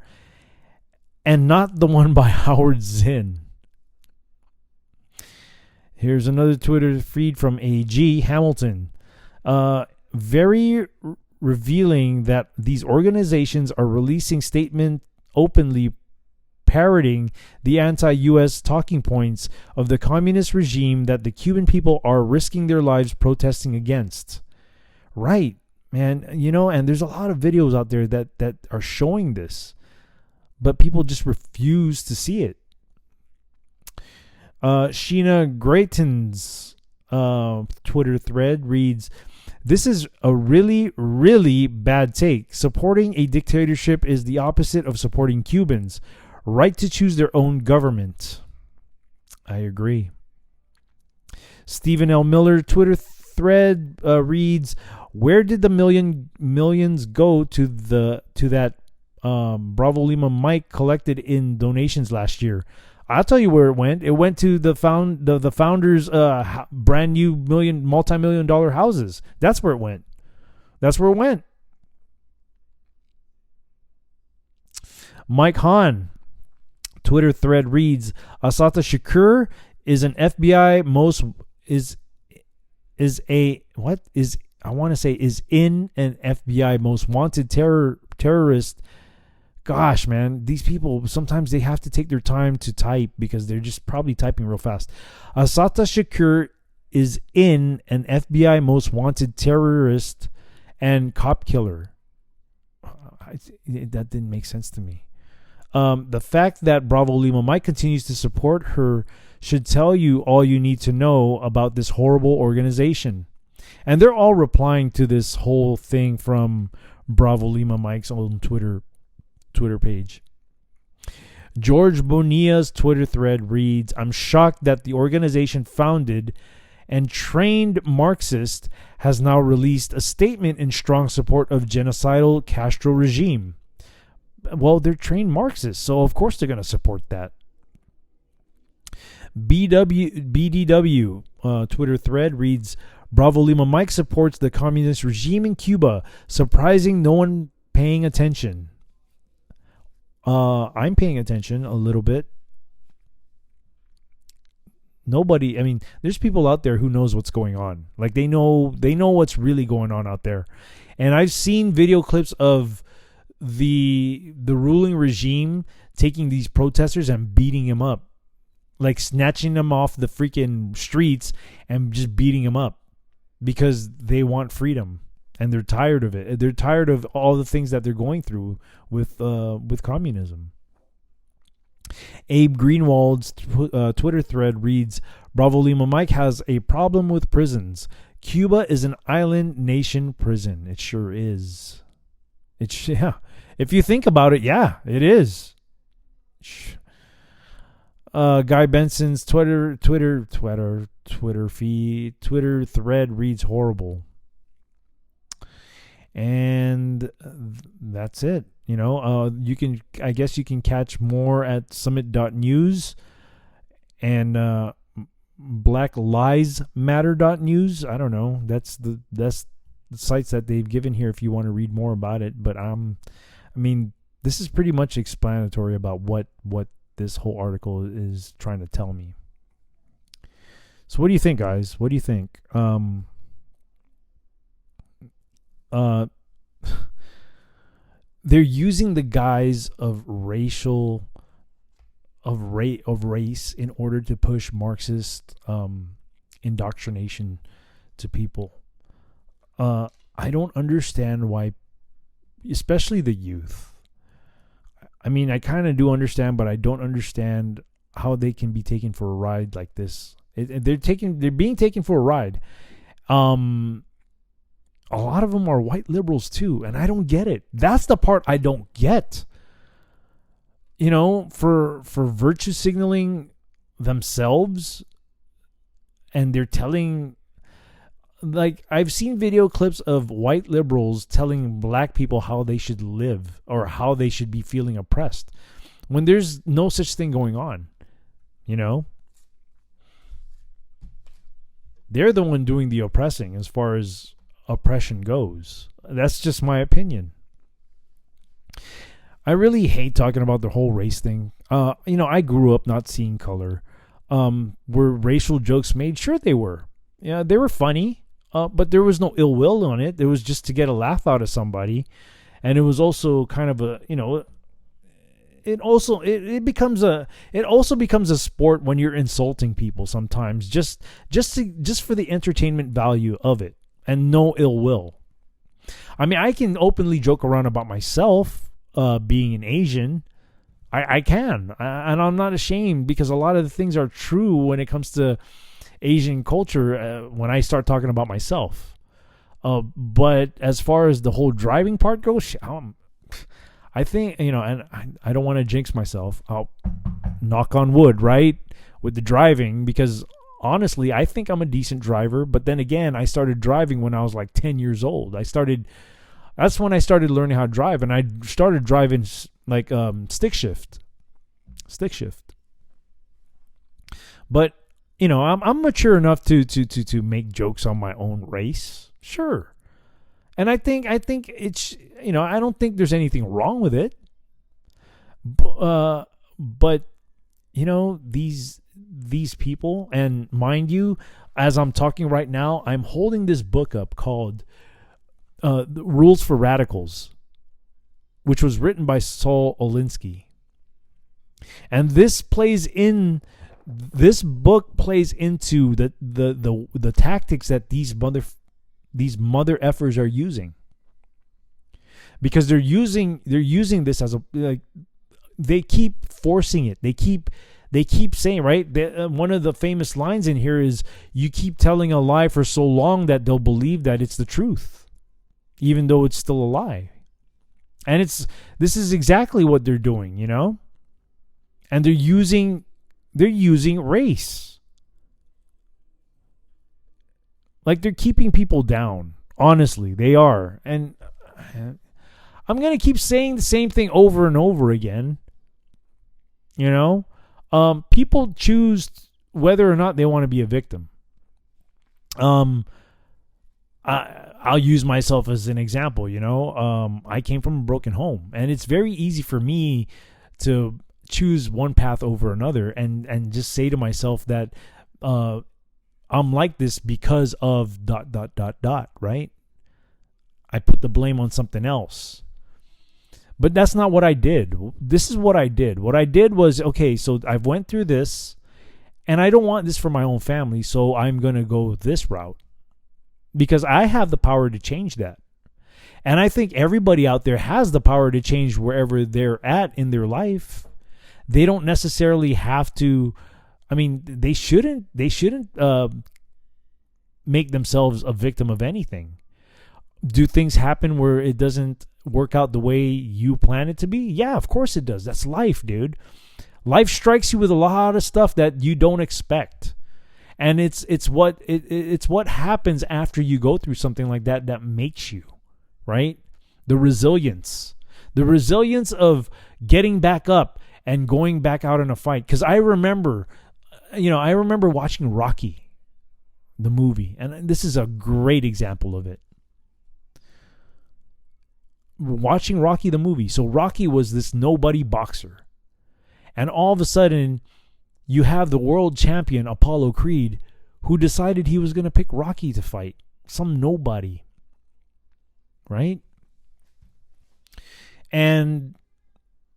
and not the one by Howard Zinn. Here's another Twitter feed from A.G. Hamilton. Very revealing that these organizations are releasing statements openly parroting the anti-U.S. talking points of the communist regime that the Cuban people are risking their lives protesting against. Right, man. And there's a lot of videos out there that are showing this, but people just refuse to see it. Sheena Grayton's Twitter thread reads, "This is a really, really bad take. Supporting a dictatorship is the opposite of supporting Cubans. Right to choose their own government." I agree. Stephen L. Miller Twitter thread reads, "Where did the millions go to that Bravo Lima mic collected in donations last year?" I'll tell you where it went. It went to the founders' brand new multi-million dollar houses. That's where it went. Mike Hahn Twitter thread reads, "Assata Shakur is an FBI is in an FBI most wanted terrorist." Gosh, man, these people, sometimes they have to take their time to type because they're just probably typing real fast. Assata Shakur is in an FBI most wanted terrorist and cop killer. That didn't make sense to me. The fact that Bravo Lima Mike continues to support her should tell you all you need to know about this horrible organization. And they're all replying to this whole thing from Bravo Lima Mike's own Twitter page. George Bonilla's Twitter thread reads, "I'm shocked that the organization founded and trained Marxist has now released a statement in strong support of genocidal Castro regime." Well, they're trained Marxists, so of course they're going to support that. BDW Twitter thread reads, "Bravo Lima Mike supports the communist regime in Cuba. Surprising no one paying attention." I'm paying attention a little bit. Nobody, I mean, there's people out there who knows what's going on. Like they know what's really going on out there. And I've seen video clips of the ruling regime taking these protesters and beating them up. Like snatching them off the freaking streets and just beating them up because they want freedom. And they're tired of it. They're tired of all the things that they're going through with communism. Abe Greenwald's Twitter thread reads, "Bravo Lima Mike has a problem with prisons. Cuba is an island nation prison." It sure is. Yeah. If you think about it, yeah, it is. Guy Benson's Twitter thread reads, "Horrible." And that's it. I guess you can catch more at summit.news and blacklivesmatter.news. I don't know. That's the sites that they've given here if you want to read more about it. But this is pretty much explanatory about what this whole article is trying to tell me. So what do you think, guys? What do you think? They're using the guise of race in order to push Marxist indoctrination to people. I don't understand why, especially the youth. I mean, I kind of do understand, but I don't understand how they can be taken for a ride like this. They're being taken for a ride. a lot of them are white liberals too, and I don't get it. That's the part I don't get. You know, for virtue signaling themselves, and they're telling, like, I've seen video clips of white liberals telling black people how they should live or how they should be feeling oppressed when there's no such thing going on. You know, they're the one doing the oppressing as far as oppression goes. That's just my opinion. I really hate talking about the whole race thing. You know, I grew up not seeing color. Were racial jokes made? Sure they were. Yeah, they were funny, but there was no ill will on it. It was just to get a laugh out of somebody. And it was also kind of a, you know, it also becomes a sport when you're insulting people sometimes, just for the entertainment value of it and no ill will. I mean, I can openly joke around about myself being an Asian. I can, and I'm not ashamed, because a lot of the things are true when it comes to Asian culture when I start talking about myself. But as far as the whole driving part goes, I think, you know, and I don't want to jinx myself. I'll knock on wood, right, with the driving, because honestly, I think I'm a decent driver. But then again, I started driving when I was like 10 years old. That's when I started learning how to drive, and I started driving like stick shift. But you know, I'm mature enough to make jokes on my own race, sure. And I think it's, you know, I don't think there's anything wrong with it. But you know, these people, and mind you, as I'm talking right now, I'm holding this book up called The Rules for Radicals, which was written by Saul Alinsky. And this book plays into the tactics that these mother effers are using, because they're using this as a, like, they keep forcing it. They keep saying, right, one of the famous lines in here is, you keep telling a lie for so long that they'll believe that it's the truth, even though it's still a lie. And this is exactly what they're doing, you know? And they're using race. Like, they're keeping people down. Honestly, they are. And I'm going to keep saying the same thing over and over again. You know? People choose whether or not they want to be a victim. I'll use myself as an example, you know. I came from a broken home, and it's very easy for me to choose one path over another and just say to myself that I'm like this because of ... right? I put the blame on something else. But that's not what I did. This is what I did. What I did was, okay, so I went through this, and I don't want this for my own family, so I'm going to go this route, because I have the power to change that. And I think everybody out there has the power to change wherever they're at in their life. They don't necessarily have to, I mean, they shouldn't make themselves a victim of anything. Do things happen where it doesn't work out the way you plan it to be? Yeah, of course it does. That's life, dude. Life strikes you with a lot of stuff that you don't expect. And it's what happens after you go through something like that makes you, right? The resilience of getting back up and going back out in a fight. Because I remember watching Rocky, the movie, and this is a great example of it. Watching Rocky the movie. So Rocky was this nobody boxer, and all of a sudden, you have the world champion Apollo Creed, who decided he was going to pick Rocky to fight some nobody, right? And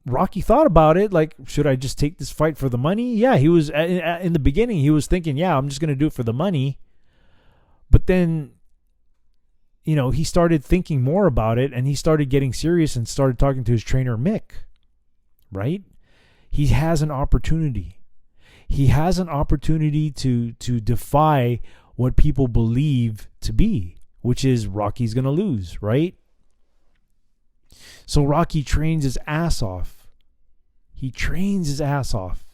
Rocky thought about it, like, should I just take this fight for the money? Yeah, he was in the beginning. He was thinking, yeah, I'm just going to do it for the money. But then, you know, he started thinking more about it, and he started getting serious and started talking to his trainer Mick. Right? He has an opportunity. He has an opportunity to defy what people believe to be, which is Rocky's going to lose, right? So Rocky trains his ass off. He trains his ass off.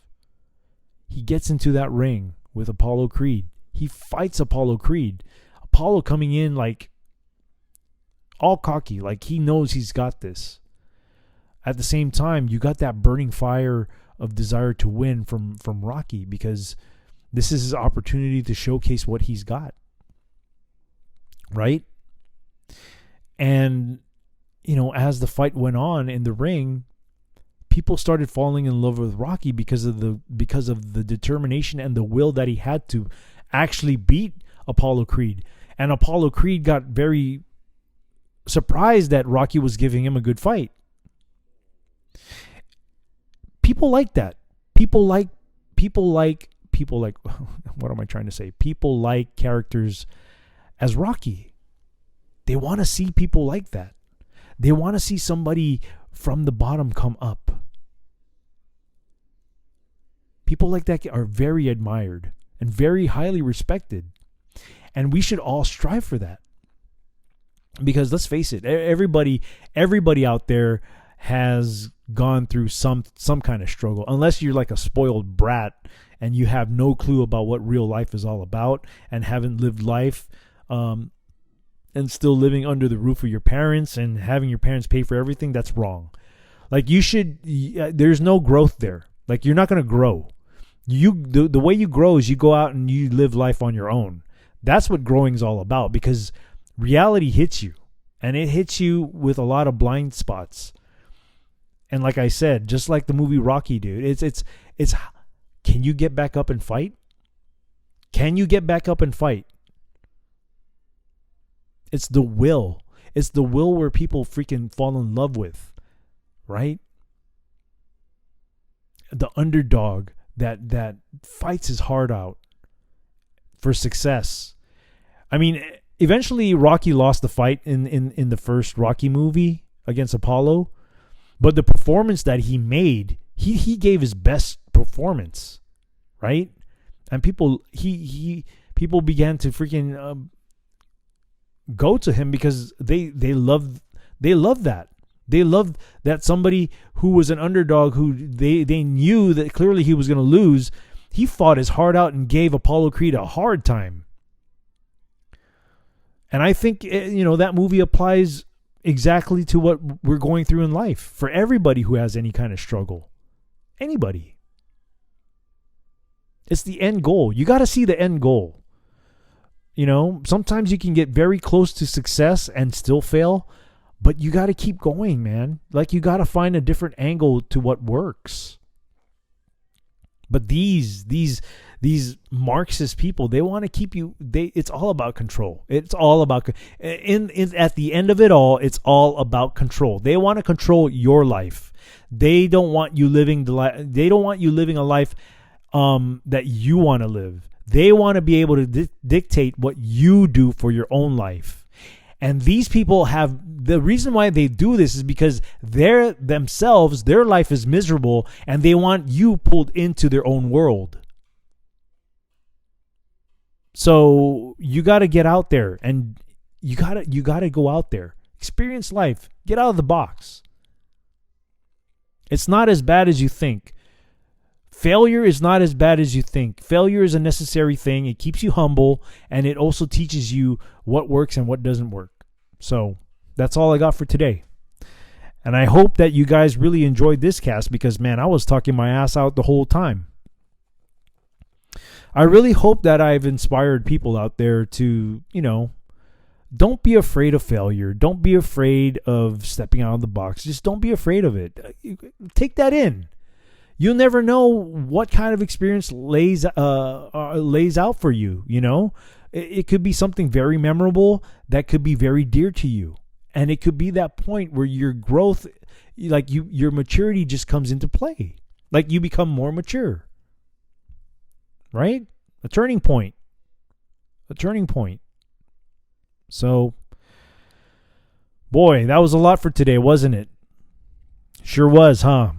He gets into that ring with Apollo Creed. He fights Apollo Creed. Apollo coming in like all cocky, like he knows he's got this. At the same time, you got that burning fire of desire to win from Rocky, because this is his opportunity to showcase what he's got. Right? And, you know, as the fight went on in the ring, people started falling in love with Rocky because of the determination and the will that he had to actually beat Apollo Creed. And Apollo Creed got very surprised that Rocky was giving him a good fight. People like that. People like what am I trying to say? People like characters as Rocky. They want to see people like that. They want to see somebody from the bottom come up. People like that are very admired and very highly respected. And we should all strive for that. Because let's face it, everybody out there has gone through some kind of struggle. Unless you're like a spoiled brat and you have no clue about what real life is all about and haven't lived life, and still living under the roof of your parents and having your parents pay for everything, that's wrong. Like there's no growth there. Like you're not going to grow. The way you grow is you go out and you live life on your own. That's what growing is all about, because reality hits you, and it hits you with a lot of blind spots. And like I said, just like the movie Rocky, dude, it's can you get back up and fight? Can you get back up and fight? It's the will. It's the will where people freaking fall in love with, right? The underdog that fights his heart out for success. I mean, eventually Rocky lost the fight in the first Rocky movie against Apollo, but the performance that he made, he gave his best performance, right? And people began to freaking go to him because they love that. They loved that somebody who was an underdog, who they knew that clearly he was going to lose, he fought his heart out and gave Apollo Creed a hard time. And I think, that movie applies exactly to what we're going through in life for everybody who has any kind of struggle. Anybody. It's the end goal. You got to see the end goal. Sometimes you can get very close to success and still fail, but you got to keep going, man. Like, you got to find a different angle to what works. But these Marxist people, they want to keep you. It's all about control. It's all about at the end of it all, it's all about control. They want to control your life. They don't want you living They don't want you living a life that you want to live. They want to be able to dictate what you do for your own life. And these people the reason why they do this is because their life is miserable, and they want you pulled into their own world. So you got to get out there, and you got to go out there, experience life, get out of the box. It's not as bad as you think. Failure is not as bad as you think. Failure is a necessary thing. It keeps you humble, and it also teaches you what works and what doesn't work. So that's all I got for today. And I hope that you guys really enjoyed this cast, because, man, I was talking my ass out the whole time. I really hope that I've inspired people out there to, don't be afraid of failure. Don't be afraid of stepping out of the box. Just don't be afraid of it. Take that in. You'll never know what kind of experience lays out for you. It could be something very memorable that could be very dear to you, and it could be that point where your growth, your maturity, just comes into play. Like, you become more mature, right? A turning point. So, boy, that was a lot for today, wasn't it? Sure was, huh?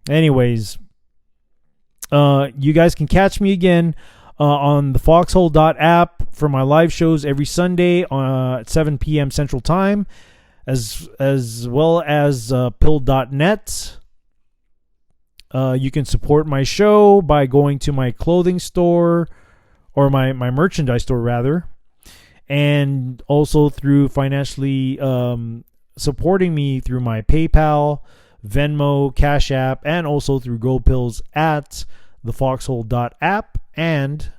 Anyways, you guys can catch me again on the foxhole.app for my live shows every Sunday at 7 p.m. Central Time, as well as pill.net. You can support my show by going to my clothing store, or my merchandise store rather, and also through financially supporting me through my PayPal, Venmo, Cash App, and also through Gold Pills at thefoxhole.app and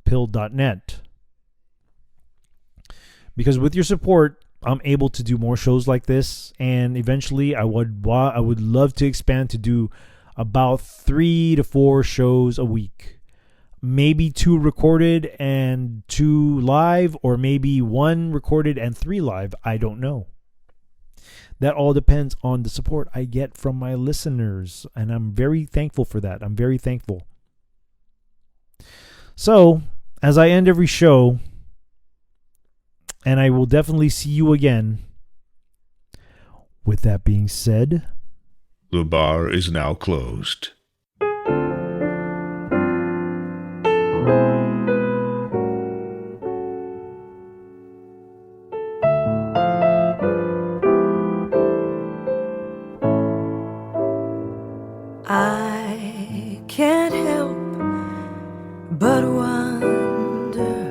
pill.net. Because with your support, I'm able to do more shows like this, and eventually I would love to expand to do about 3 to 4 shows a week. Maybe 2 recorded and 2 live, or maybe 1 recorded and 3 live. I don't know. That all depends on the support I get from my listeners, and I'm very thankful for that. I'm very thankful. So, as I end every show, and I will definitely see you again. With that being said, The bar is now closed. I can't help but wonder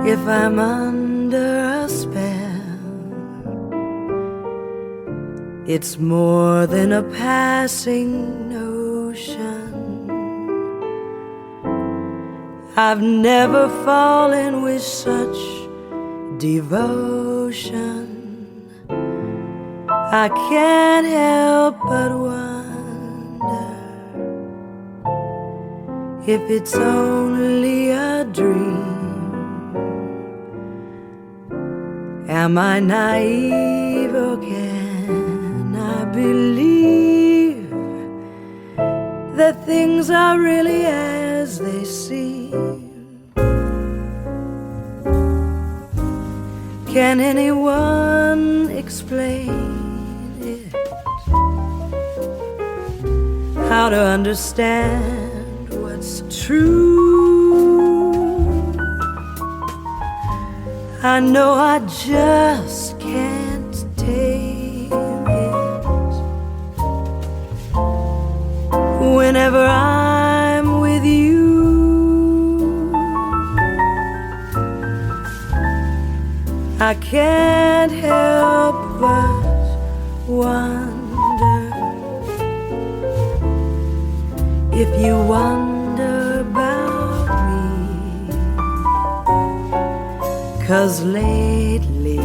if I'm under a spell. It's more than a passing notion. I've never fallen with such devotion. I can't help but wonder if it's only a dream. Am I naive, or can I believe that things are really as they seem? Can anyone explain it? How to understand what's true? I know I just can't tame it. Whenever I'm with you, I can't help but wonder if you wonder about me. 'Cause lately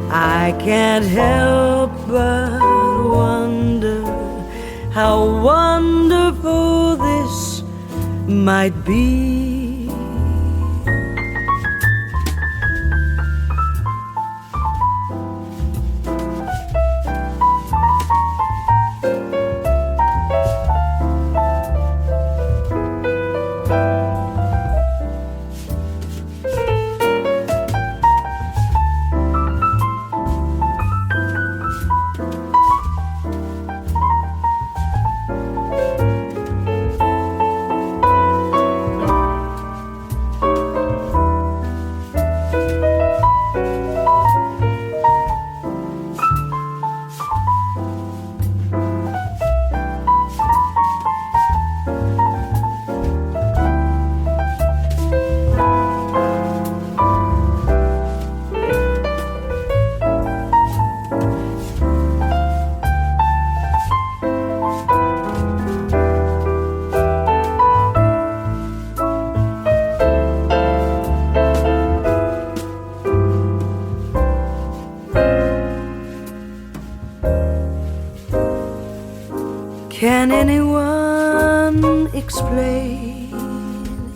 I can't help but wonder how wonderful this might be. Can anyone explain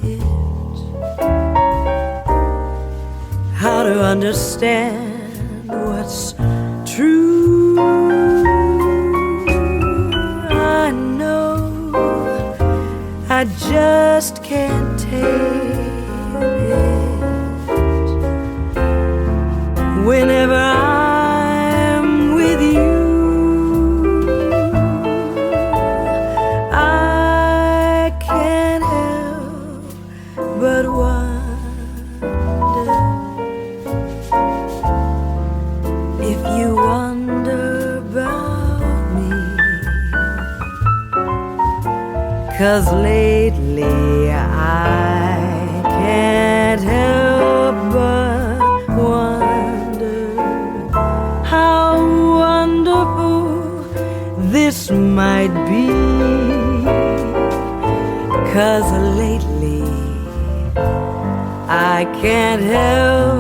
it? How to understand what's true? I know I just can't take it. Whenever I'm with you, 'cause lately I can't help but wonder how wonderful this might be. 'Cause lately I can't help